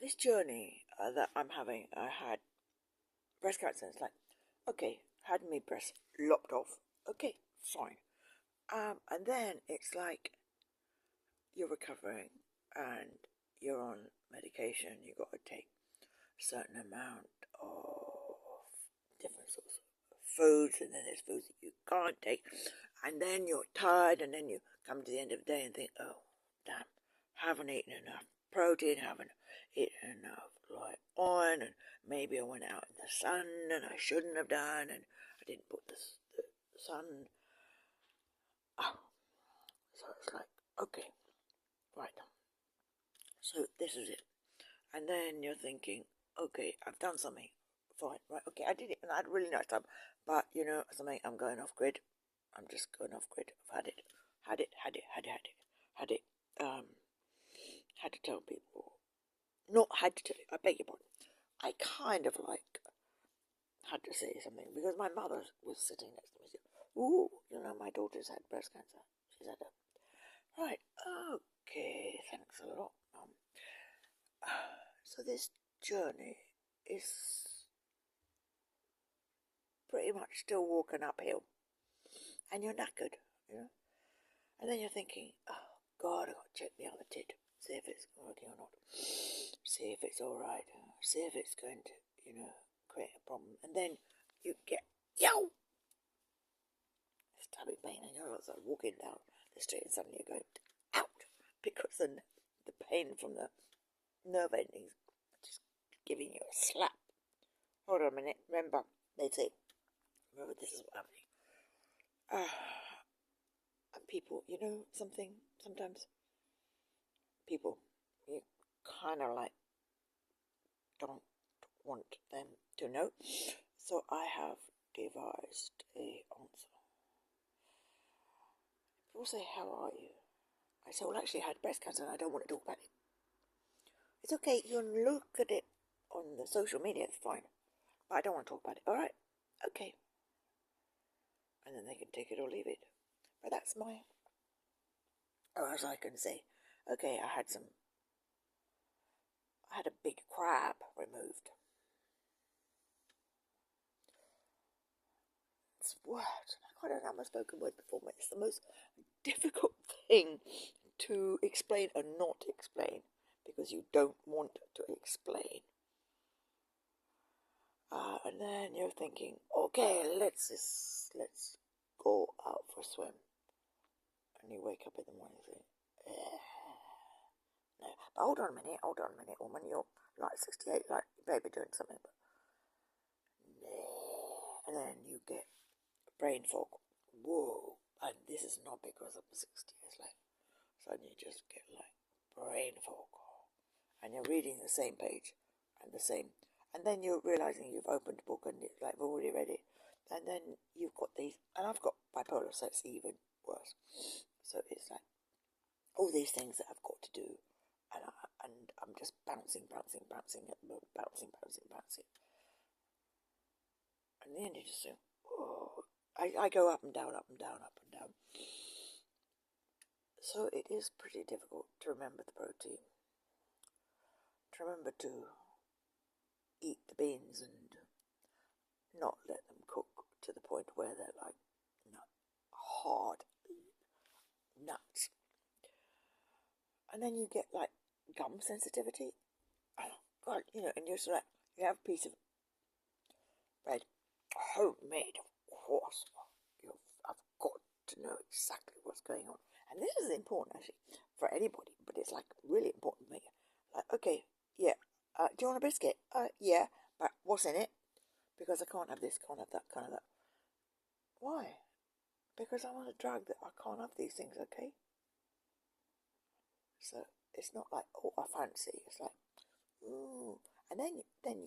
this journey that I'm having, I had breast cancer. It's like, okay, had me breast lopped off. Okay, fine. And then it's like you're recovering and you're on medication. You got to take a certain amount of different sorts of foods, and then there's foods that you can't take, and then you're tired, and then you come to the end of the day and think, oh, damn, haven't eaten enough protein, haven't eaten enough like iron, and maybe I went out in the sun and I shouldn't have done, and I didn't put the sun. Oh, so it's like, okay, right. So this is it. And then you're thinking, okay, I've done something. Fine, right, okay, I did it and I had a really nice time. But you know something, I'm going off grid. I'm just going off grid. I've had it. Had it. Had to tell people. Not had to tell you, I beg your pardon. I kind of like had to say something because my mother was sitting next to me. She said, ooh, you know, my daughter's had breast cancer. She's had it. Right, okay, thanks a lot, Mum. So this journey is pretty much still walking uphill, and you're knackered, you know. And then you're thinking, oh God, I've got to check the other tit, see if it's working or not, see if it's all right, see if it's going to, you know, create a problem. And then you get stabbing pain, and you're also walking down the street, and suddenly you're going out because the pain from the nerve endings just giving you a slap. Hold on a minute. Remember, they say, remember, this is what happening. And people, you know something, sometimes people, you kind of like don't want them to know. So I have devised a answer. People say, how are you? I say, well, actually, I had breast cancer and I don't want to talk about it. It's okay, you can look at it on the social media, it's fine. But I don't want to talk about it. All right, okay. And then they can take it or leave it. But that's my, or as I can say, okay, I had a big crab removed. It's word. I don't know, I've spoken word before, but it's the most difficult thing to explain and not explain because you don't want to explain. And then you're thinking, okay, let's go out for a swim. And you wake up in the morning and think, no. But hold on a minute, woman, you're like 68, like you may be doing something, but and then you get brain fog. Whoa, and this is not because I'm 60 years late. So you just get like brain fog, and you're reading the same page and the same, and then you're realizing you've opened a book and it's like already read it, and then you've got these, and I've got bipolar, so it's even worse. So it's like all these things that I've got to do, and I'm just bouncing at the moment, bouncing. And in the end, you just think, oh, I go up and down. So it is pretty difficult to remember the protein, to remember to eat the beans and not let them cook to the point where they're like hard nuts. And then you get like gum sensitivity. Oh God, you know, and you're sort of like, you have a piece of bread, homemade, of course. I've got to know exactly what's going on. And this is important actually for anybody, but it's like really important to me. Like, okay, yeah, do you want a biscuit? Yeah, but what's in it? Because I can't have this, can't have that, can't have that. Why? Because I'm on a drug that I can't have these things, okay? So it's not like, oh, I fancy. It's like, ooh. And then you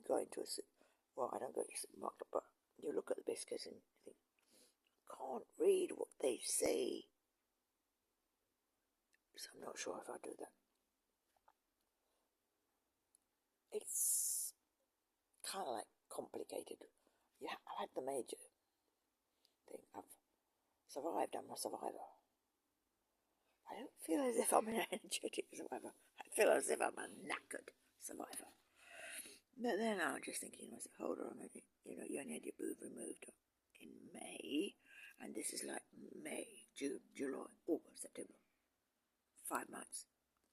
go into well, I don't go to the supermarket, but you look at the biscuits and you think, can't read what they say. So I'm not sure if I do that. It's kind of like complicated. Yeah, I've had the major thing. I've survived. I'm a survivor. I don't feel as if I'm an energetic survivor. I feel as if I'm a knackered survivor. But then I was just thinking to myself, hold on a minute, you know, you only had your boob removed in May, and this is like May, June, July, August, September. 5 months.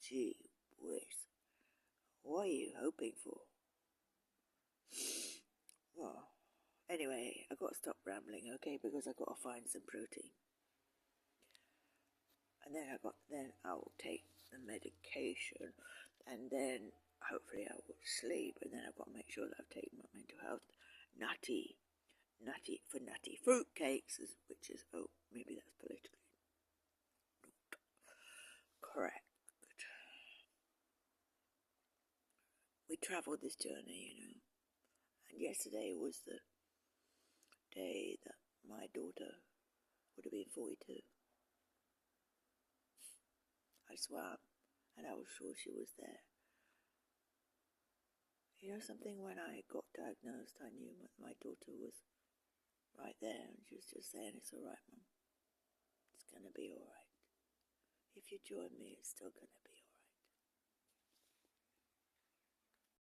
Gee whiz. What are you hoping for? Well, anyway, I got to stop rambling, okay, because I got to find some protein. And then I will take the medication, and then hopefully I will sleep, and then I've got to make sure that I've taken my mental health nutty fruit cakes, which is, oh, maybe that's politically not correct. We travelled this journey, you know, and yesterday was the day that my daughter would have been 42. I swam, and I was sure she was there. You know something, when I got diagnosed, I knew my daughter was right there, and she was just saying, it's alright, Mum. It's going to be alright. If you join me, it's still going to be